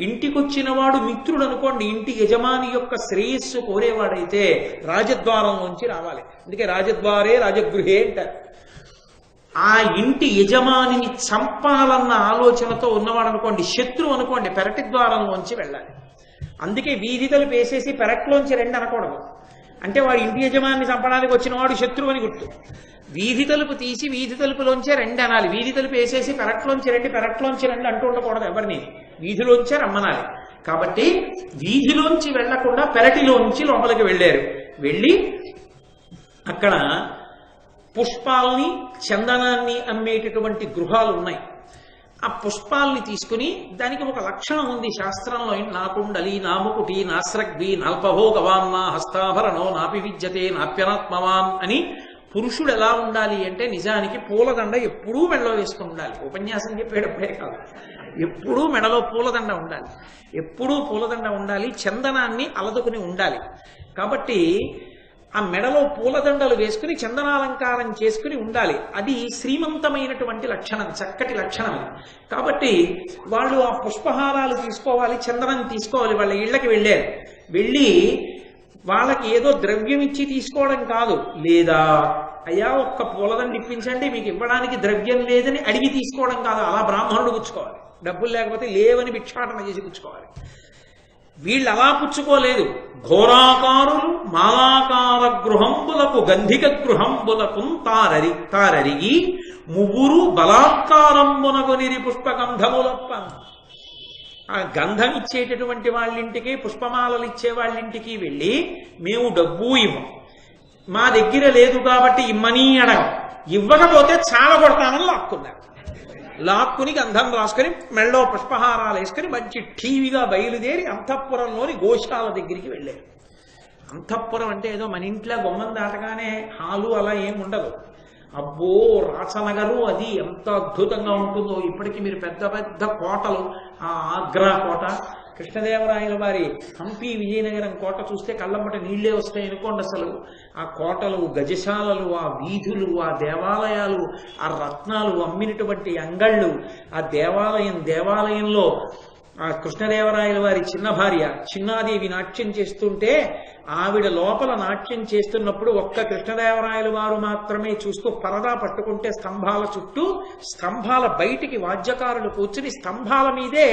ఇంటికొచ్చిన వాడు మిత్రుడు అనుకోండి, ఇంటి యజమాని యొక్క శ్రేయస్సు కోరేవాడైతే రాజద్వారంలోంచి రావాలి. అందుకే రాజద్వారే రాజగృహే అంటారు. ఆ ఇంటి యజమానిని చంపాలన్న ఆలోచనతో ఉన్నవాడు అనుకోండి, శత్రువు అనుకోండి, పెరటి ద్వారంలోంచి వెళ్ళాలి. అందుకే వీధి తలుపు వేసేసి పెరట్లోంచి రండి అనకూడదు. అంటే వాడు ఇంటి యజమానిని చంపడానికి వచ్చిన వాడు శత్రువు అని గుర్తు. వీధి తలుపు తీసి వీధి తలుపులోంచే రండి అనాలి. వీధి తలుపు వేసేసి పెరట్లోంచి రండి అంటూ ఉండకూడదు ఎవరిని, వీధిలోంచే రమ్మనాలి. కాబట్టి వీధిలోంచి వెళ్లకుండా పెరటిలోంచి లోపలికి వెళ్ళారు. వెళ్ళి అక్కడ పుష్పాలని చందనాన్ని అమ్మేటటువంటి గృహాలు ఉన్నాయి. ఆ పుష్పాలని తీసుకుని, దానికి ఒక లక్షణం ఉంది శాస్త్రంలో, నాకుండలి నాముకుటి నాస్రగ్వి నాల్పభోగవాన్ నా హస్తాభరణో నాపి విద్యతే నాప్యనాత్మవాన్ అని. పురుషుడు ఎలా ఉండాలి అంటే నిజానికి పూలదండ ఎప్పుడూ మెడలో వేసుకుని ఉండాలి. ఉపన్యాసం చెప్పేటప్పుడే కాదు, ఎప్పుడూ మెడలో పూలదండ ఉండాలి, ఎప్పుడూ పూలదండ ఉండాలి. చందనాన్ని అలదుకుని ఉండాలి. కాబట్టి ఆ మెడలో పూలదండలు వేసుకుని చందనాలంకారం చేసుకుని ఉండాలి. అది శ్రీమంతమైనటువంటి లక్షణం, చక్కటి లక్షణం. కాబట్టి వాళ్ళు ఆ పుష్పహారాలు తీసుకోవాలి, చందనం తీసుకోవాలి. వాళ్ళ ఇళ్లకి వెళ్ళారు. వెళ్ళి వాళ్ళకి ఏదో ద్రవ్యం ఇచ్చి తీసుకోవడం కాదు, లేదా అయ్యా ఒక్క పూలదండ ఇప్పించండి మీకు ఇవ్వడానికి ద్రవ్యం లేదని అడిగి తీసుకోవడం కాదు. అలా బ్రాహ్మణుడు పుచ్చుకోవాలి. డబ్బులు లేకపోతే లేవని భిక్షాటన చేసి పుచ్చుకోవాలి. వీళ్ళు అలా పుచ్చుకోలేదు. ఘోరాకారులు మాలాకార గృహంబులకు గంధిక గృహంబులకు తారరిగి ముగ్గురు బలాత్కారంబునగొనిరి పుష్పగంధములప్ప. ఆ గంధం ఇచ్చేటటువంటి వాళ్ళింటికి, పుష్పమాలలు ఇచ్చే వాళ్ళింటికి వెళ్ళి, మేము డబ్బు ఇవ్వం, మా దగ్గర లేదు కాబట్టి ఇమ్మని అడగం, ఇవ్వకపోతే చాలా కొడతానని లాక్కుని గంధం రాసుకొని మెళ్ళో పుష్పహారాలు వేసుకుని మంచి టీవీగా బయలుదేరి అంతఃపురంలోని గోశాల దగ్గరికి వెళ్ళారు. అంతఃపురం అంటే ఏదో మన ఇంట్లో బొమ్మను దాటగానే హాలు అలా ఏమి ఉండదు. అబ్బో రాచనగరు అది ఎంత అద్భుతంగా ఉంటుందో. ఇప్పటికీ మీరు పెద్ద పెద్ద కోటలు, ఆ ఆగ్రా కోట, కృష్ణదేవరాయల వారి హంపి విజయనగరం కోట చూస్తే కళ్ళమ్మట నీళ్లే వస్తాయి అనుకోండి. అసలు ఆ కోటలు, గజశాలలు, ఆ వీధులు, ఆ దేవాలయాలు, ఆ రత్నాలు అమ్మినటువంటి అంగళ్ళు, ఆ దేవాలయంలో ఆ కృష్ణదేవరాయల వారి చిన్న భార్య చిన్నాదేవి నాట్యం చేస్తుంటే, ఆవిడ లోపల నాట్యం చేస్తున్నప్పుడు ఒక్క కృష్ణదేవరాయల వారు మాత్రమే చూస్తూ పరదా పట్టుకుంటే స్తంభాల చుట్టూ, స్తంభాల బయటికి వాద్యకారులు కూర్చుని స్తంభాల మీదే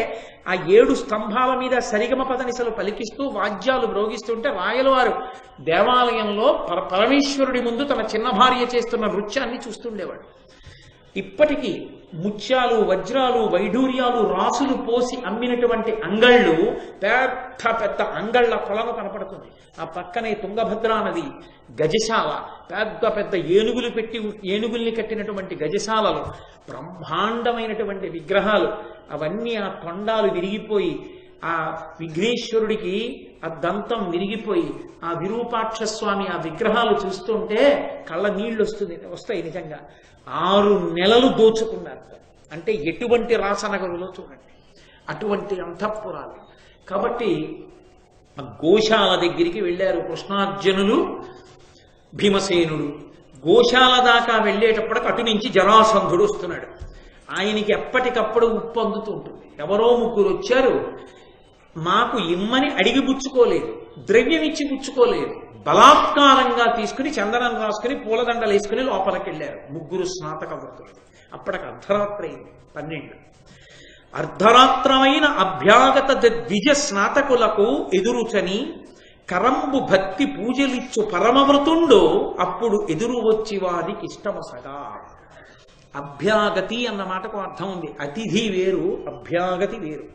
ఆ 7 స్తంభాల మీద సరిగమ పదనిసలు పలికిస్తూ వాద్యాలు మ్రోగిస్తుంటే రాయల వారు దేవాలయంలో పరమేశ్వరుడి ముందు తన చిన్న భార్య చేస్తున్న నృత్యాన్ని చూస్తుండేవాడు. ఇప్పటికీ ముత్యాలు, వజ్రాలు, వైఢూర్యాలు, రాసులు పోసి అమ్మినటువంటి అంగళ్ళు, పెద్ద పెద్ద అంగళ్ళ కొలను కనపడుతుంది. ఆ పక్కనే తుంగభద్రా నది, గజశాల, పెద్ద పెద్ద ఏనుగుల్ని కట్టినటువంటి గజశాలలు, బ్రహ్మాండమైనటువంటి విగ్రహాలు. అవన్నీ ఆ తొండాలు విరిగిపోయి, ఆ విఘ్నేశ్వరుడికి ఆ దంతం విరిగిపోయి, ఆ విరూపాక్ష స్వామి ఆ విగ్రహాలు చూస్తుంటే కళ్ళ నీళ్లు వస్తాయి నిజంగా. 6 నెలలు దోచుకున్నారు. అంటే ఎటువంటి రాసనగరులో చూడండి, అటువంటి అంతఃపురాలు. కాబట్టి గోశాల దగ్గరికి వెళ్ళారు కృష్ణార్జునులు, భీమసేనుడు. గోశాల దాకా వెళ్ళేటప్పటికి అటు నుంచి జరాసంధుడు వస్తున్నాడు. ఆయనకి ఎప్పటికప్పుడు ఉప్పు అందుతూ ఉంటుంది. ఎవరో 3 వచ్చారు, మాకు ఇమ్మని అడిగి పుచ్చుకోలేదు, ద్రవ్యం ఇచ్చి పుచ్చుకోలేదు, బలాత్కారంగా తీసుకుని చందనం రాసుకుని పూలదండలు వేసుకుని లోపలికి వెళ్ళారు 3 స్నాతక వృత్తులు. అప్పటికి అర్ధరాత్రి అయింది, 12. అర్ధరాత్రమైన అభ్యాగత ద్విజ స్నాతకులకు ఎదురుచని కరంబు భక్తి పూజలిచ్చు పరమవృతుండో అప్పుడు ఎదురు వచ్చి వారికి ఇష్టమసగా. అభ్యాగతి అన్న మాటకు అర్థం ఉంది. అతిథి వేరు, అభ్యాగతి వేరు.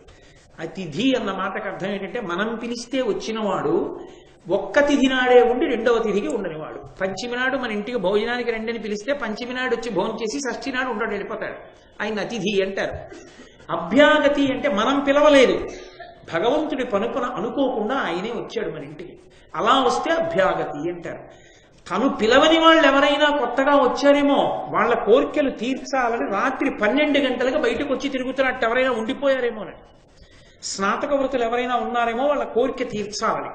అతిథి అన్న మాటకు అర్థం ఏంటంటే మనం పిలిస్తే వచ్చినవాడు ఒక్క తిథి నాడే ఉండి 2వ తిథికి ఉండనివాడు. పంచమి నాడు మన ఇంటికి భోజనానికి రండి పిలిస్తే పంచమి నాడు వచ్చి భోజనం చేసి షష్ఠి నాడు ఉండడు, వెళ్ళిపోతాడు. ఆయన అతిథి అంటారు. అభ్యాగతి అంటే మనం పిలవలేదు, భగవంతుడి పనుపున అనుకోకుండా ఆయనే వచ్చాడు మన ఇంటికి, అలా వస్తే అభ్యాగతి అంటారు. తను పిలవని వాళ్ళు ఎవరైనా కొత్తగా వచ్చారేమో, వాళ్ళ కోరికలు తీర్చాలని రాత్రి 12 గంటలకు బయటకు వచ్చి తిరుగుతున్నట్టు ఎవరైనా ఉండిపోయారేమోనని, స్నాతక వృత్తులు ఎవరైనా ఉన్నారేమో వాళ్ళ కోరిక తీర్చాలని.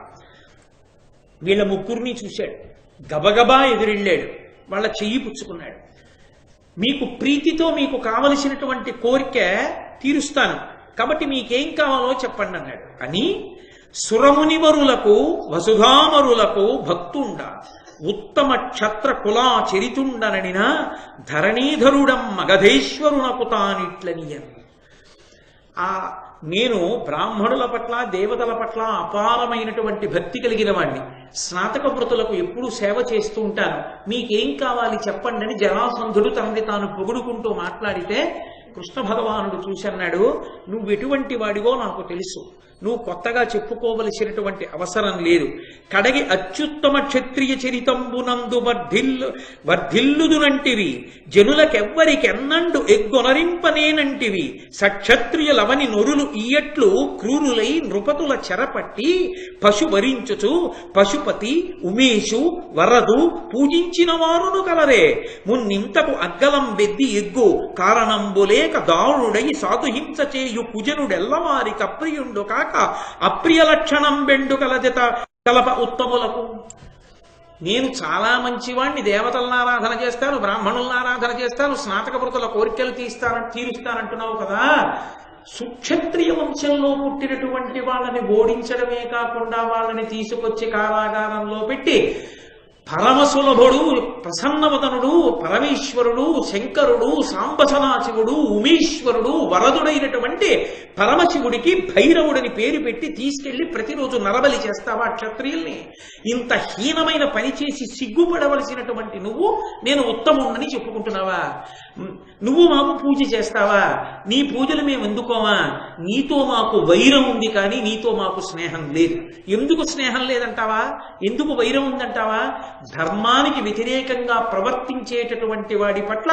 వీళ్ళ 3 చూశాడు, గబగబా ఎదురెళ్ళాడు, వాళ్ళ చెయ్యి పుచ్చుకున్నాడు. మీకు ప్రీతితో మీకు కావలసినటువంటి కోరిక తీరుస్తాను, కాబట్టి మీకేం కావాలో చెప్పండి అన్నాడు. అని సురమునివరులకు వసుధామరులకు భక్తుండ ఉత్తమ క్షత్ర కులా చరితుండనడిన ధరణీధరుడం మగధేశ్వరునకు తానిట్లనియను. నేను బ్రాహ్మణుల పట్ల దేవతల పట్ల అపారమైనటువంటి భక్తి కలిగిన వాడిని. స్నాతక వృతులకు ఎప్పుడూ సేవ చేస్తూ ఉంటాను. మీకేం కావాలి చెప్పండి అని జరాసంధుడు తనని తాను పొగుడుకుంటూ మాట్లాడితే కృష్ణ భగవానుడు చూసన్నాడు, నువ్వు ఎటువంటి వాడివో నాకు తెలుసు, నువ్వు కొత్తగా చెప్పుకోవలసినటువంటి అవసరం లేదు. కడగి అత్యుత్తమ క్షత్రియ చరితంబునందు వర్ధిల్లుదునంటివి, జనులకెవ్వరికెన్నండు ఎగ్గొనరింపనేనంటివి, సక్షత్రియులవని నొరులు ఇయ్యట్లు క్రూరులై నృపతుల చెరపట్టి పశువరించుచు పశుపతి ఉమేషు వరదు పూజించిన వారును కలరే. మున్నింతకు అగ్గలం బెద్ది ఎగ్గు కారణంబులేక దారుడై సాధుహింస చేయు కుజనుడెల్లవారి కప్రియుండు కాక అప్రియ లక్షణం బెండు కలజత కలప ఉత్తములకు. నేను చాలా మంచివాణ్ణి, దేవతలను ఆరాధన చేస్తాను, బ్రాహ్మణులను ఆరాధన చేస్తాను, స్నాతక వృతుల కోరికలు తీరుస్తానంటున్నావు కదా. సుక్షత్రియ వంశంలో పుట్టినటువంటి వాళ్ళని ఓడించడమే కాకుండా వాళ్ళని తీసుకొచ్చి కారాగారంలో పెట్టి పరమసులభుడు ప్రసన్నవదనుడు పరమేశ్వరుడు శంకరుడు సాంబసనాశివుడు ఉమేశ్వరుడు వరదుడైనటువంటి పరమశివుడికి భైరవుడిని పేరు పెట్టి తీసుకెళ్లి ప్రతిరోజు నరబలి చేస్తావా క్షత్రియుల్ని? ఇంత హీనమైన పని చేసి సిగ్గుపడవలసినటువంటి నువ్వు నేను ఉత్తముణ్ణని చెప్పుకుంటున్నావా? నువ్వు మాకు పూజ చేస్తావా? నీ పూజలు మేము ఎందుకోమా? నీతో మాకు వైరం ఉంది కానీ నీతో మాకు స్నేహం లేదు. ఎందుకు స్నేహం లేదంటావా? ఎందుకు వైరం ఉందంటావా? ధర్మానికి వ్యతిరేకంగా ప్రవర్తించేటటువంటి వాడి పట్ల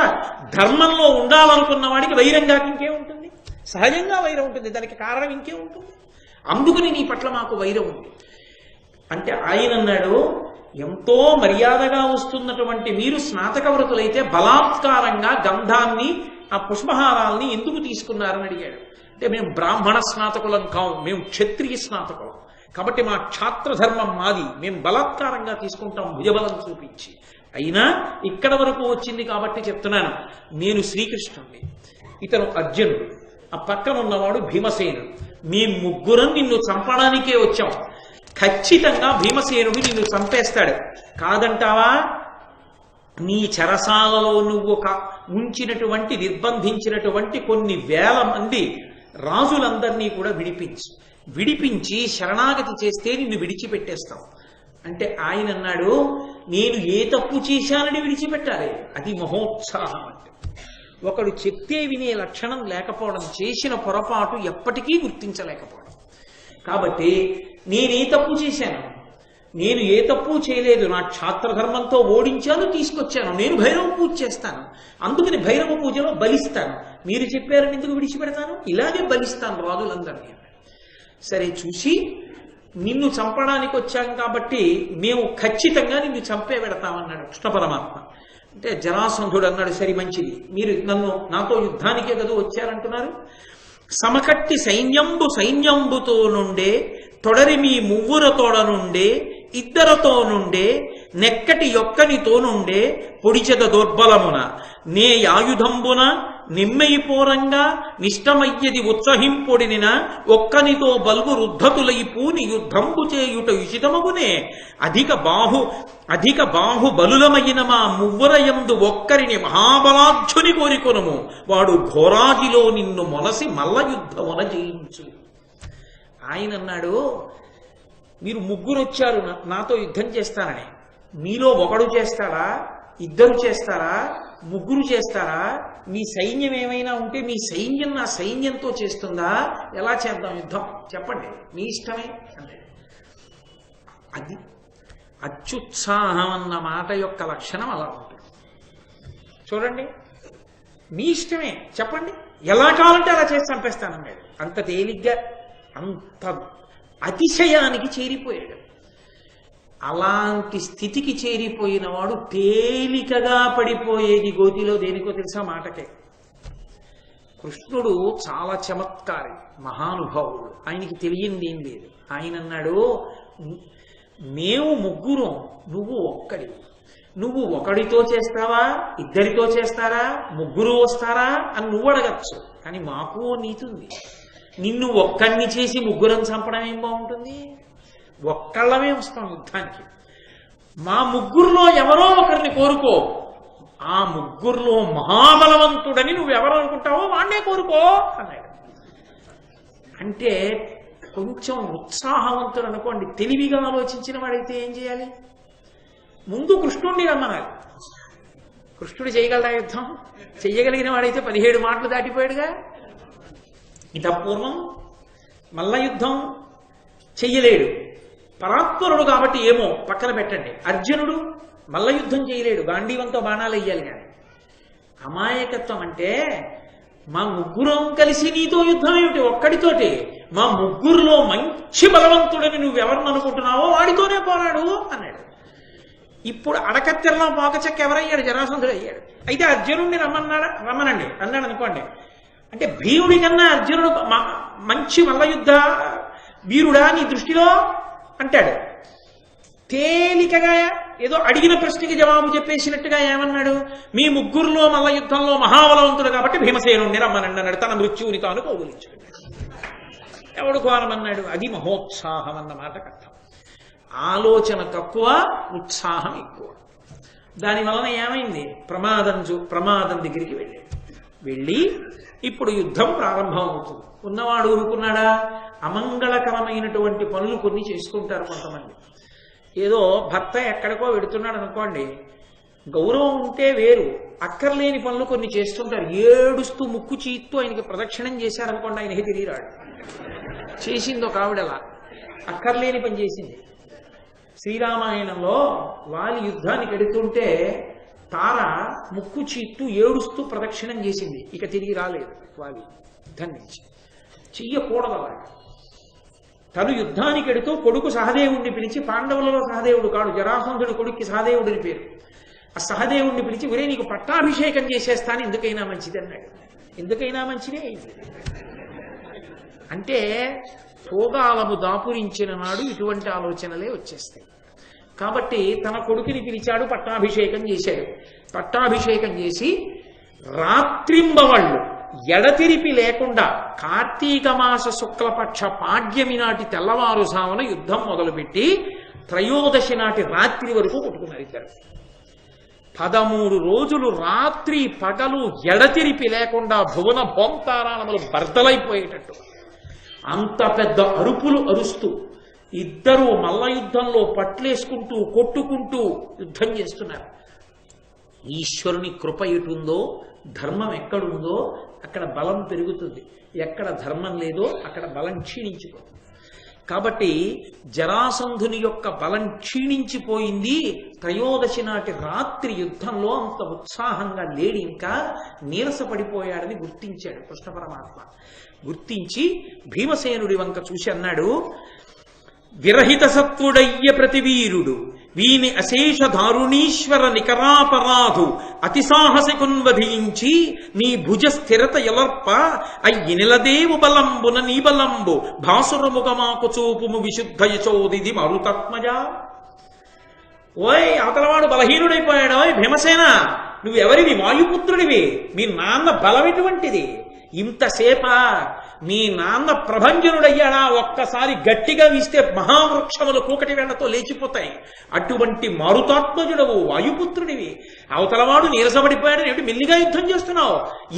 ధర్మంలో ఉండాలనుకున్న వాడికి వైరంగా ఇంకే ఉంటుంది? సహజంగా వైరం ఉంటుంది, దానికి కారణం ఇంకే ఉంటుంది. అందుకని నీ పట్ల మాకు వైరం ఉంది అంటే ఆయన అన్నాడు, ఎంతో మర్యాదగా వస్తున్నటువంటి మీరు స్నాతక వ్రతులైతే బలాత్కారంగా గంధాన్ని ఆ పుష్పహారాల్ని ఎందుకు తీసుకున్నారని అడిగాడు. అంటే మేము బ్రాహ్మణ స్నాతకులం కావు, మేము క్షత్రియ స్నాతకులం, కాబట్టి మా క్షాత్రధర్మం మాది, మేము బలాత్కారంగా తీసుకుంటాం భుజబలం చూపించి. అయినా ఇక్కడ వరకు వచ్చింది కాబట్టి చెప్తున్నాను, నేను శ్రీకృష్ణుడిని, ఇతను అర్జునుడు, ఆ పక్కన ఉన్నవాడు భీమసేనుడు. మీ ముగ్గురం నిన్ను చంపడానికే వచ్చాం. ఖచ్చితంగా భీమసేనుడు నిన్ను చంపేస్తాడు. కాదంటావా? నీ చెరసాలలో నువ్వు ఉంచినటువంటి నిర్బంధించినటువంటి కొన్ని వేల మంది రాజులందరినీ కూడా విడిపించి శరణాగతి చేస్తే నిన్ను విడిచిపెట్టేస్తాం అంటే ఆయన అన్నాడు, నేను ఏ తప్పు చేశానని విడిచిపెట్టాలి? అది మహోత్సాహం అంటే. ఒకడు చెప్తే వినే లక్షణం లేకపోవడం, చేసిన పొరపాటు ఎప్పటికీ గుర్తించలేకపోవడం. కాబట్టి నేనే తప్పు చేశాను? నేను ఏ తప్పు చేయలేదు. నా క్షాత్రధర్మంతో ఓడించాను, తీసుకొచ్చాను. నేను భైరవ పూజ చేస్తాను, అందుకని భైరవ పూజలో బలిస్తాను. మీరు చెప్పారని ఎందుకు విడిచిపెడతాను? ఇలాగే బలిస్తాను రాజులందరినీ. సరే చూసి నిన్ను చంపడానికి వచ్చాం కాబట్టి మేము ఖచ్చితంగా నిన్ను చంపే పెడతామన్నాడు కృష్ణ పరమాత్మ. అంటే జరాసంధుడు అన్నాడు, సరి మంచిది, మీరు నాతో యుద్ధానికే కదా వచ్చారంటున్నారు. సమకట్టి సైన్యంబుతో నుండే తొడరి మీ మువ్వుర తోడ నుండే ఇద్దరతో నుండే నెక్కటి యొక్కనితో నుండే పొడిచెద దుర్బలమున నే ఆయుధంబున నిమ్మెయిపోరంగా నిష్టమయ్యది ఉత్సహింపొడినిన ఒక్కనితో బల్గు రుద్ధతులై పూని యుద్ధంబు చేయుట ఉచితమగునే అధిక బాహు బలులమైన మా మువ్వరయందు ఒక్కరిని మహాబలాధ్యుని కోరికొనుము, వాడు ఘోరాజిలో నిన్ను మొనసి మల్ల యుద్ధమున జయించు. ఆయన అన్నాడు, మీరు ముగ్గురు వచ్చారు నాతో యుద్ధం చేస్తానని. మీలో ఒకడు చేస్తారా, ఇద్దరు చేస్తారా, ముగ్గురు చేస్తారా? మీ సైన్యం ఏమైనా ఉంటే మీ సైన్యం నా సైన్యంతో చేస్తుందా? ఎలా చేద్దాం యుద్ధం చెప్పండి, మీ ఇష్టమే అంటే. అది అత్యుత్సాహం అన్న మాట యొక్క లక్షణం అలా ఉంటుంది. చూడండి, మీ ఇష్టమే చెప్పండి, ఎలా కావాలంటే అలా చేసి చంపేస్తానన్నాడు. అంత తేలిగ్గా, అంత అతిశయానికి చేరిపోయాడు. అలాంటి స్థితికి చేరిపోయిన వాడు తేలికగా పడిపోయేది గోతిలో దేనికో తెలుసా? మాటకే. కృష్ణుడు చాలా చమత్కారి, మహానుభావుడు, ఆయనకి తెలియంది ఏం లేదు. ఆయన అన్నాడు, మేము ముగ్గురం, నువ్వు ఒక్కడి. నువ్వు ఒకడితో చేస్తావా, ఇద్దరితో చేస్తారా, ముగ్గురు వస్తారా అని నువ్వు అడగచ్చు. కానీ మాకు నీతి ఉంది. నిన్ను ఒక్కడిని చేసి ముగ్గురం చంపడం ఏం బాగుంటుంది? ఒక్కళ్ళమే వస్తాం యుద్ధానికి. మా ముగ్గురులో ఎవరో ఒకరిని కోరుకో, ఆ ముగ్గురులో మహాబలవంతుడని నువ్వెవరు అనుకుంటావో వాణ్ణే కోరుకో అన్నాడు. అంటే కొంచెం ఉత్సాహవంతుడు అనుకోండి, తెలివిగా ఆలోచించిన వాడైతే ఏం చేయాలి? ముందు కృష్ణుడిని రమ్మనాలి. కృష్ణుడు చేయగలరా యుద్ధం? చెయ్యగలిగిన వాడైతే 17 మాటలు దాటిపోయాడుగా. ఇతపూర్వం మల్ల యుద్ధం చెయ్యలేడు, పరాత్పరుడు కాబట్టి ఏమో పక్కన పెట్టండి. అర్జునుడు మల్ల యుద్ధం చేయలేడు, గాంధీవంతో బాణాలు వెయ్యాలి. కానీ అమాయకత్వం అంటే మా ముగ్గురం కలిసి నీతో యుద్ధం ఏమిటి ఒక్కడితోటి? మా ముగ్గురులో మంచి బలవంతుడని నువ్వెవరిని అనుకుంటున్నావో వాడితోనే పోరాడు అన్నాడు. ఇప్పుడు అడకత్తెరలో పోకచెక్క ఎవరయ్యాడు? జరాసంధుడు అయ్యాడు. అయితే అర్జునుడిని రమ్మనండి అన్నాడు అనుకోండి. అంటే భీముడి కన్నా అర్జునుడు మంచి మల్ల యుద్ధ వీరుడా నీ దృష్టిలో అంటాడు. తేలికగా ఏదో అడిగిన ప్రశ్నకి జవాబు చెప్పేసినట్టుగా ఏమన్నాడు? మీ ముగ్గురులో మల్ల యుద్ధంలో మహాబలవంతుడు కాబట్టి భీమసేనుడిని రమ్మనండి అన్నాడు. తన మృత్యువుని తాను కౌగులించుకున్నాడు. ఎవడు కోరమన్నాడు? అది మహోత్సాహం అన్న మాటకు అర్థం. ఆలోచన తక్కువ, ఉత్సాహం ఎక్కువ. దాని వలన ఏమైంది? ప్రమాదం దగ్గరికి వెళ్ళి ఇప్పుడు యుద్ధం ప్రారంభం అవుతుంది. ఉన్నవాడు ఊరుకున్నాడా? అమంగళకరమైనటువంటి పనులు కొన్ని చేసుకుంటారు కొంతమంది. ఏదో భర్త ఎక్కడికో వెడుతున్నాడు అనుకోండి, గౌరవం ఉంటే వేరు, అక్కర్లేని పనులు కొన్ని చేస్తుంటారు. ఏడుస్తూ ముక్కు చీత్తూ ఆయనకి ప్రదక్షిణం చేశారనుకోండి, ఆయనకి తిరిగిరాడు. చేసింది ఒక ఆవిడలా అక్కర్లేని పని చేసింది. శ్రీరామాయణంలో వాలి యుద్ధానికి ఎడుతుంటే తార ముక్కు చీత్తూ ఏడుస్తూ ప్రదక్షిణం చేసింది. ఇక తిరిగి రాలేదు వాలి యుద్ధం నుంచి. చెయ్యకూడదు అలాగా. తను యుద్ధానికి ఎడుతూ కొడుకు సహదేవుడిని పిలిచి, పాండవులలో సహదేవుడు కాడు, జరాసంధుడు కొడుక్కి సహదేవుడిని పేరు, ఆ సహదేవుడిని పిలిచి ఒరే నీకు పట్టాభిషేకం చేసేస్తాను, ఎందుకైనా మంచిది అన్నాడు. ఎందుకైనా మంచిదే అంటే భోగాలము దాపురించిన నాడు ఇటువంటి ఆలోచనలే వచ్చేస్తాయి. కాబట్టి తన కొడుకుని పిలిచాడు, పట్టాభిషేకం చేశాడు. పట్టాభిషేకం చేసి రాత్రింబవళ్ళు ఎడతెరిపి లేకుండా కార్తీక మాస శుక్లపక్ష పాడ్యమి నాటి తెల్లవారుజామున యుద్ధం మొదలుపెట్టి త్రయోదశి నాటి రాత్రి వరకు కొట్టుకున్నారు ఇద్దరు. 13 రోజులు రాత్రి పగలు ఎడతెరిపి లేకుండా భువన భోంతారాణములు బర్దలైపోయేటట్టు అంత పెద్ద అరుపులు అరుస్తూ ఇద్దరు మల్ల యుద్ధంలో పట్లేసుకుంటూ కొట్టుకుంటూ యుద్ధం చేస్తున్నారు. ఈశ్వరుని కృప ఎటుందో, ధర్మం ఎక్కడుందో అక్కడ బలం పెరుగుతుంది, ఎక్కడ ధర్మం లేదో అక్కడ బలం క్షీణించిపోతుంది. కాబట్టి జరాసంధుని యొక్క బలం క్షీణించిపోయింది. త్రయోదశి నాటి రాత్రి యుద్ధంలో అంత ఉత్సాహంగా లేడి, ఇంకా నీరసపడిపోయాడని గుర్తించాడు కృష్ణ పరమాత్మ. గుర్తించి భీమసేనుడి వంక చూసి అన్నాడు, విరహిత సత్వుడయ్య ప్రతివీరుడు వీని అశేష దారుణీశ్వర నికరాపరాధు అతి సాహసికున్వధించి నీ భుజ స్థిరత ఎలర్ప అయ్యినిలదేవు బలంబున నీ బలంబు భాసురముఖమాకు చూపుము విశుద్ధ యచోదిది మరుతత్మజ. ఓయ్ అవతలవాడు బలహీనుడైపోయాడు. ఓయ్ భీమసేన, నువ్వెవరివి? వాయుపుత్రుడివి. మీ నాన్న బలం ఎటువంటిది? ఇంతసేప మీ నాన్న ప్రభంజనుడయ్యాడా? ఒక్కసారి గట్టిగా వీస్తే మహావృక్షములు కూకటి వేళ్లతో లేచిపోతాయి. అటువంటి మారుతాత్మజుడవు, వాయుపుత్రుడివి. అవతలవాడు నీరసపడిపోయాడని ఏమిటి మెల్లిగా యుద్ధం చేస్తున్నావు?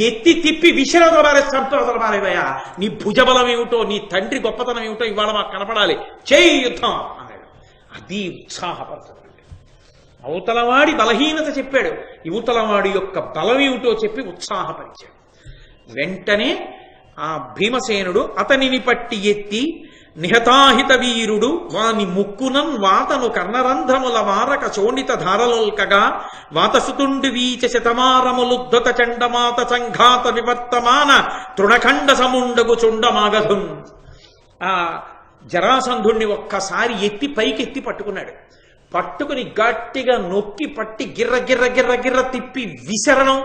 ఎత్తి తిప్పి విషరదబారే సంపదలబారేవయ్యా. నీ భుజబలం ఏమిటో, నీ తండ్రి గొప్పతనం ఏమిటో ఇవాళ మాకు కనపడాలి, చేయి యుద్ధం అన్నాడు. అది ఉత్సాహపరచడం. అవతలవాడి బలహీనత చెప్పాడు, యువతలవాడి యొక్క బలం ఏమిటో చెప్పి ఉత్సాహపరిచాడు. వెంటనే ఆ భీమసేనుడు అతనిని పట్టి ఎత్తి నిహతాహిత వీరుడు వాని ముక్కునన్ వాతను కర్ణరంధ్రముల వారక చోణిత ధారలోల్కగా వాతసుతుండి వీచ శతమారములుద్ధత చండమాత సంఘాత వివర్తమాన తృణఖండ సముండగు చుండమాగధున్. ఆ జరాసంధుణ్ణి ఒక్కసారి ఎత్తి పైకెత్తి పట్టుకున్నాడు. పట్టుకుని గట్టిగా నొక్కి పట్టి గిర్ర గిర్ర గిర్ర గిర్ర తిప్పి విసరడం,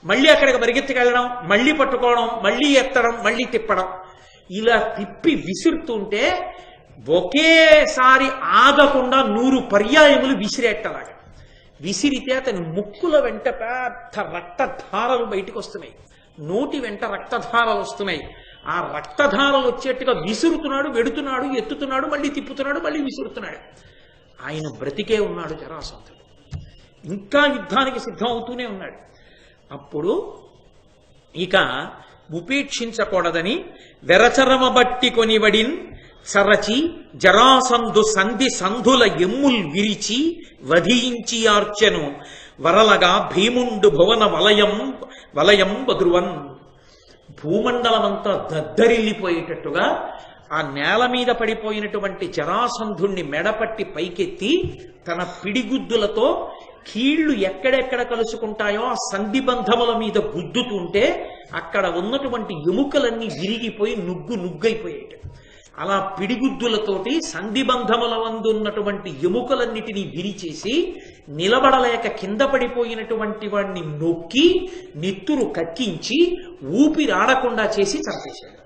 మళ్ళీ అక్కడికి పరిగెత్తుకెళ్ళడం, మళ్ళీ పట్టుకోవడం, మళ్ళీ ఎత్తడం, మళ్ళీ తిప్పడం. ఇలా తిప్పి విసురుతుంటే ఒకేసారి ఆగకుండా 100 పర్యాయములు విసిరేట్టలాగా విసిరితే అతని ముక్కుల వెంట పెద్ద రక్తధారలు బయటకు వస్తున్నాయి, నోటి వెంట రక్తధారలు వస్తున్నాయి. ఆ రక్తధారం వచ్చేట్టుగా విసురుతున్నాడు, వెడుతున్నాడు, ఎత్తుతున్నాడు, మళ్ళీ తిప్పుతున్నాడు, మళ్ళీ విసురుతున్నాడు. ఆయన బ్రతికే ఉన్నాడు జరాసంధుడు, ఇంకా యుద్ధానికి సిద్ధం అవుతూనే ఉన్నాడు. అప్పుడు ఇక ఉపేక్షించకూడదని వెరచరమ బట్టి కొనివడిన్ సరచి జరాసంధు సంధి సంధుల ఎమ్ముల్ విరిచి వధించి ఆర్చెను వరలగా భీముండు భువన వలయం బదురువన్. భూమండలమంతా దద్దరిల్లిపోయేటట్టుగా ఆ నేల మీద పడిపోయినటువంటి జరాసంధుణ్ణి మెడపట్టి పైకెత్తి తన పిడిగుద్దులతో కీళ్లు ఎక్కడెక్కడ కలుసుకుంటాయో ఆ సంధిబంధముల మీద గుద్దుతుంటే అక్కడ ఉన్నటువంటి ఎముకలన్నీ విరిగిపోయి నుగ్గైపోయేట. అలా పిడిగుద్దులతోటి సంధిబంధముల వందు ఉన్నటువంటి ఎముకలన్నిటినీ విరిచేసి నిలబడలేక కింద పడిపోయినటువంటి వాడిని నొక్కి నెత్తురు కక్కించి ఊపిరాడకుండా చేసి చంపేశాడు.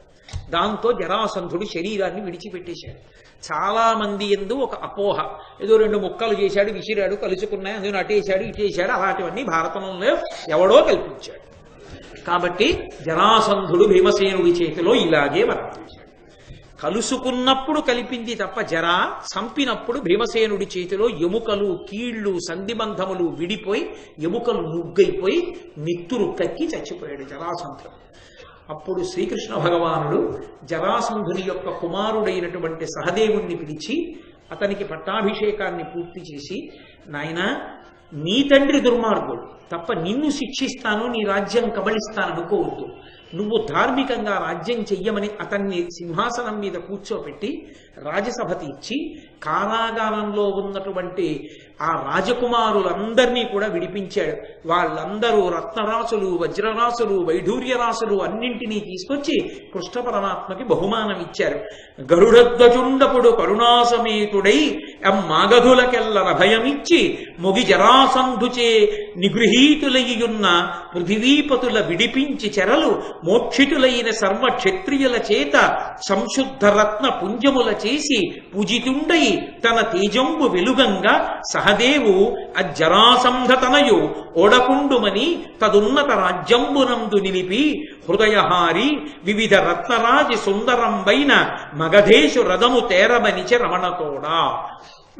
దాంతో జరాసంధుడు శరీరాన్ని విడిచిపెట్టేశాడు. చాలా మంది ఎందు ఒక అపోహ, ఏదో 2 ముక్కలు చేశాడు, విసిరాడు, కలుసుకున్నాయి, అందులో అటేశాడు ఇటేశాడు, అలాంటివన్నీ భారతంలో ఎవడో కల్పించాడు. కాబట్టి జరాసంధుడు భీమసేనుడి చేతిలో ఇలాగే వర్తించాడు. కలుసుకున్నప్పుడు కలిపింది తప్ప జరా, చంపినప్పుడు భీమసేనుడి చేతిలో ఎముకలు, కీళ్లు, సంధిబంధములు విడిపోయి ఎముకలు నుగ్గైపోయి నిత్తురు కక్కి చచ్చిపోయాడు జరాసంధుడు. అప్పుడు శ్రీకృష్ణ భగవానుడు జరాసంధుని యొక్క కుమారుడైనటువంటి సహదేవుణ్ణి పిలిచి అతనికి పట్టాభిషేకాన్ని పూర్తి చేసి, నాయనా, నీ తండ్రి దుర్మార్గుడు తప్ప నిన్ను శిక్షిస్తాను, నీ రాజ్యం కబళిస్తాననుకోవద్దు. నువ్వు ధార్మికంగా రాజ్యం చెయ్యమని అతన్ని సింహాసనం మీద కూర్చోపెట్టి రాజసభ తీర్చి కారాగారంలో ఉన్నటువంటి ఆ రాజకుమారులందరినీ కూడా విడిపించాడు. వాళ్ళందరూ రత్నరాసులు, వజ్రరాసులు, వైఢూర్యరాసులు అన్నింటినీ తీసుకొచ్చి కృష్ణ పరమాత్మకి బహుమానం ఇచ్చారు. గరుడధ్వజుండపుడు కరుణాసమేతుడై మాగధులకెల్లన భయమిచ్చి మొగి జరాసంధుచే నిగృహీతులయ్యున్న పృథివీపతుల విడిపించి చెరలు మోక్షితులైన సర్వ క్షత్రియుల చేత సంశుద్ధ రత్న పుంజముల చేసి పూజితుండై తన తేజంబు వెలుగంగా సహదేవు అజ్జరాసంధతనయు ఓడకుండుమని తదున్నత రాజ్యంబునందు నిలిపి హృదయహారి వివిధ రత్నరాజి సుందరంబైన మగధేశు రథము తేరమనిచ రమణతోడా.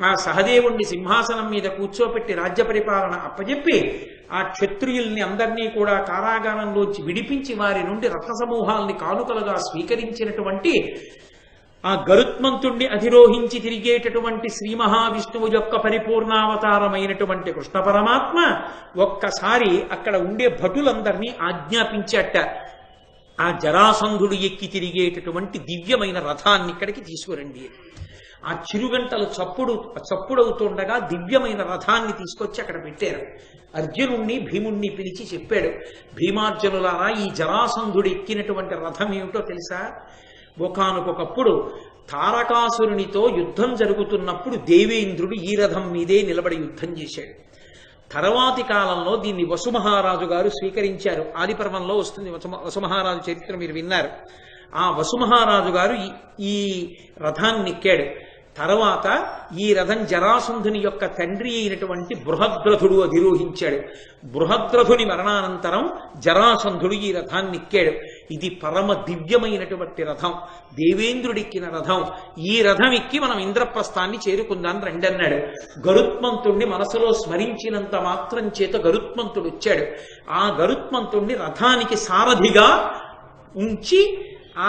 ఆ సహదేవుణ్ణి సింహాసనం మీద కూర్చోపెట్టి రాజ్య పరిపాలన అప్పచెప్పి ఆ క్షత్రియుల్ని అందరినీ కూడా కారాగారంలోంచి విడిపించి వారి నుండి రత్న సమూహాల్ని కానుకలుగా స్వీకరించినటువంటి ఆ గరుత్మంతుణ్ణి అధిరోహించి తిరిగేటటువంటి శ్రీ మహావిష్ణువు యొక్క పరిపూర్ణావతారమైనటువంటి కృష్ణ పరమాత్మ ఒక్కసారి అక్కడ ఉండే భటులందరినీ ఆజ్ఞాపించట, ఆ జరాసంధుడు ఎక్కి తిరిగేటటువంటి దివ్యమైన రథాన్ని ఇక్కడికి తీసుకురండి. ఆ చిరుగంటలు చప్పుడవుతుండగా దివ్యమైన రథాన్ని తీసుకొచ్చి అక్కడ పెట్టారు. అర్జునుణ్ణి భీముణ్ణి పిలిచి చెప్పాడు, భీమార్జునులారా, ఈ జరాసంధుడు ఎక్కినటువంటి రథం ఏమిటో తెలుసా? ఒకానొకప్పుడు తారకాసురునితో యుద్ధం జరుగుతున్నప్పుడు దేవేంద్రుడు ఈ రథం మీదే నిలబడి యుద్ధం చేశాడు. తర్వాతి కాలంలో దీన్ని వసుమహారాజు గారు స్వీకరించారు. ఆదిపర్వంలో వస్తుంది వసుమహారాజు చరిత్ర, మీరు విన్నారు. ఆ వసుమహారాజు గారు ఈ రథాన్ని ఎక్కాడు. తర్వాత ఈ రథం జరాసంధుని యొక్క తండ్రి అయినటువంటి బృహద్రథుడు అధిరోహించాడు. బృహద్రథుని మరణానంతరం జరాసంధుడు ఈ రథాన్ని ఎక్కాడు. ఇది పరమ దివ్యమైనటువంటి రథం, దేవేంద్రుడిక్కిన రథం. ఈ రథం ఎక్కి మనం ఇంద్రప్రస్థాన్ని చేరుకుందాం రెండన్నాడు. గరుత్మంతుణ్ణి మనసులో స్మరించినంత మాత్రం చేత గరుత్మంతుడు వచ్చాడు. ఆ గరుత్మంతుణ్ణి రథానికి సారథిగా ఉంచి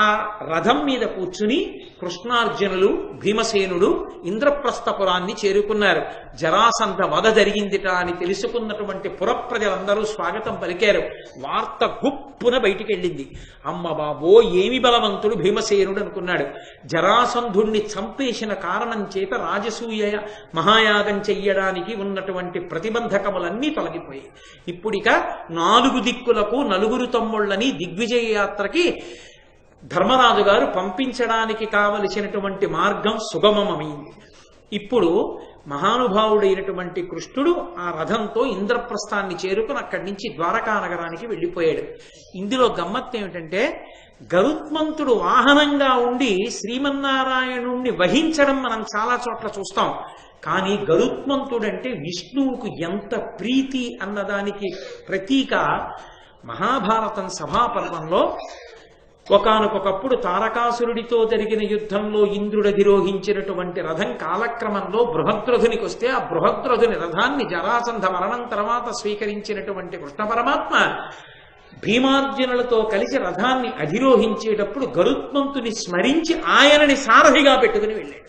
ఆ రథం మీద కూర్చుని కృష్ణార్జునులు, భీమసేనుడు ఇంద్రప్రస్థపురాన్ని చేరుకున్నారు. జరాసంధ వధ జరిగిందిట అని తెలుసుకున్నటువంటి పురప్రజలందరూ స్వాగతం పలికారు. వార్త గుప్పున బయటికి వెళ్ళింది. అమ్మ బాబో, ఏమి బలవంతుడు భీమసేనుడు అనుకున్నాడు. జరాసంధుణ్ణి చంపేసిన కారణం చేత రాజసూయ మహాయాగం చెయ్యడానికి ఉన్నటువంటి ప్రతిబంధకములన్నీ తొలగిపోయాయి. ఇప్పుడిక 4 దిక్కులకు 4 తమ్ముళ్ళని దిగ్విజయ యాత్రకి ధర్మరాజు గారు పంపించడానికి కావలసినటువంటి మార్గం సుగమమైంది. ఇప్పుడు మహానుభావుడైనటువంటి కృష్ణుడు ఆ రథంతో ఇంద్రప్రస్థాన్ని చేరుకుని అక్కడి నుంచి ద్వారకా నగరానికి వెళ్ళిపోయాడు. ఇందులో గమ్మత్తు ఏమిటంటే, గరుత్మంతుడు వాహనంగా ఉండి శ్రీమన్నారాయణుణ్ణి వహించడం మనం చాలా చోట్ల చూస్తాం. కానీ గరుత్మంతుడంటే విష్ణువుకు ఎంత ప్రీతి అన్నదానికి ప్రతీక మహాభారతం సభాపర్వంలో ఒకానొకప్పుడు తారకాసురుడితో జరిగిన యుద్ధంలో ఇంద్రుడు అధిరోహించినటువంటి రథం కాలక్రమంలో బృహద్రథునికి వస్తే ఆ బృహద్రథుని రథాన్ని జరాసంధ మరణం తర్వాత స్వీకరించినటువంటి కృష్ణ పరమాత్మ భీమార్జునులతో కలిసి రథాన్ని అధిరోహించేటప్పుడు గరుత్మంతుని స్మరించి ఆయనని సారథిగా పెట్టుకుని వెళ్ళాడు.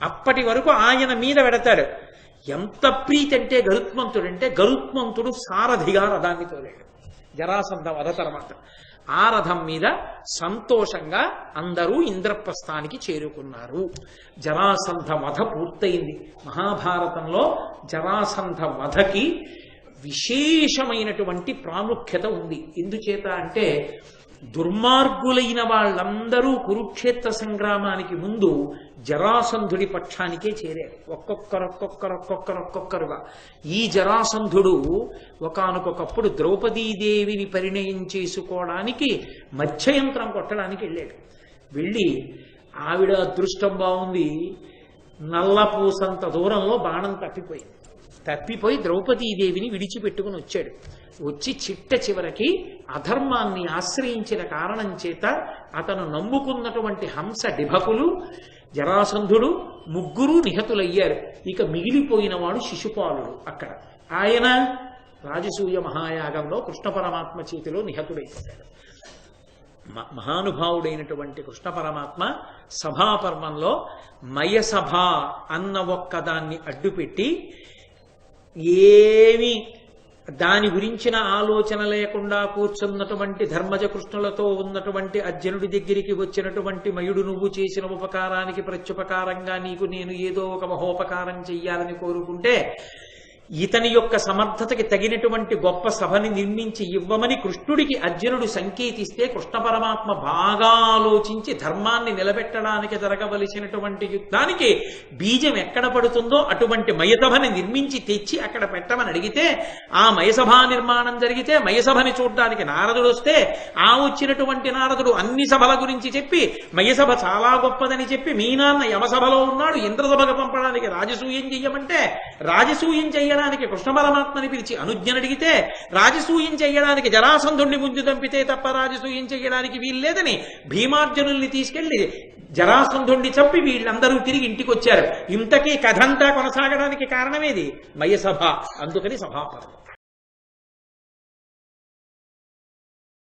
అప్పటి వరకు ఆయన మీద వెడతాడు. ఎంత ప్రీతి అంటే గరుత్మంతుడంటే గరుత్మంతుడు సారథిగా రథాన్ని తోలాడు జరాసంధ వధ తర్వాత. ఆ రథం మీద సంతోషంగా అందరూ ఇంద్రప్రస్థానికి చేరుకున్నారు. జరాసంధ వధ పూర్తయింది. మహాభారతంలో జరాసంధ వధకి విశేషమైనటువంటి ప్రాముఖ్యత ఉంది. ఎందుచేత అంటే దుర్మార్గులైన వాళ్ళందరూ కురుక్షేత్ర సంగ్రామానికి ముందు జరాసంధుడి పక్షానికే చేరారు. ఒక్కొక్కరుగా. ఈ జరాసంధుడు ఒకానొకప్పుడు ద్రౌపదీదేవిని పరిణయం చేసుకోవడానికి మత్స్యయంత్రం కొట్టడానికి వెళ్ళాడు. వెళ్ళి ఆవిడ అదృష్టం బాగుంది, నల్లపూసంత దూరంలో బాణం తప్పిపోయి ద్రౌపదీదేవిని విడిచిపెట్టుకుని వచ్చాడు. వచ్చి చిట్ట చివరికి అధర్మాన్ని ఆశ్రయించిన కారణం చేత అతను నమ్ముకున్నటువంటి హంస డిభకులు జరాసంధుడు ముగ్గురు నిహతులయ్యారు. ఇక మిగిలిపోయిన వాడు శిశుపాలుడు. అక్కడ ఆయన రాజసూయ మహాయాగంలో కృష్ణ పరమాత్మ చేతిలో నిహతుడైపోయాడు. మహానుభావుడైనటువంటి కృష్ణ పరమాత్మ సభాపర్వంలో మయసభ అన్న ఒక్కదాన్ని అడ్డుపెట్టి ఏమి దాని గురించిన ఆలోచన లేకుండా కూర్చున్నటువంటి ధర్మజ కృష్ణులతో ఉన్నటువంటి అర్జునుడి దగ్గరికి వచ్చినటువంటి మయుడు, నువ్వు చేసిన ఉపకారానికి ప్రత్యుపకారంగా నీకు నేను ఏదో ఒక మహోపకారం చెయ్యాలని కోరుకుంటే ఇతని యొక్క సమర్థతకి తగినటువంటి గొప్ప సభని నిర్మించి ఇవ్వమని కృష్ణుడికి అర్జునుడు సంకేతిస్తే కృష్ణ పరమాత్మ బాగా ఆలోచించి ధర్మాన్ని నిలబెట్టడానికి జరగవలసినటువంటి యుద్ధానికి బీజం ఎక్కడ పడుతుందో అటువంటి మయసభని నిర్మించి తెచ్చి అక్కడ పెట్టమని అడిగితే ఆ మయసభా నిర్మాణం జరిగితే మయసభని చూడడానికి నారదుడు వస్తే ఆ వచ్చినటువంటి నారదుడు అన్ని సభల గురించి చెప్పి మయసభ చాలా గొప్పదని చెప్పి మీ నాన్న యమసభలో ఉన్నాడు, ఇంద్రసభకు పంపడానికి రాజసూయం చెయ్యమంటే రాజసూయం చెయ్యడానికి కృష్ణ పరమాత్మని పిలిచి అనుజ్ఞను అడిగితే రాజసూయం చెయ్యడానికి జరాసంధుణ్ణి ముందు దంపితే తప్ప రాజసూయం చెయ్యడానికి వీల్లేదని భీమార్జునుల్ని తీసుకెళ్లి జరాసంధుణ్ణి చంపి వీళ్ళందరూ తిరిగి ఇంటికి వచ్చారు. ఇంతకీ కథంతా కొనసాగడానికి కారణమేది మయసభ. అందుకని సభాపర్వం.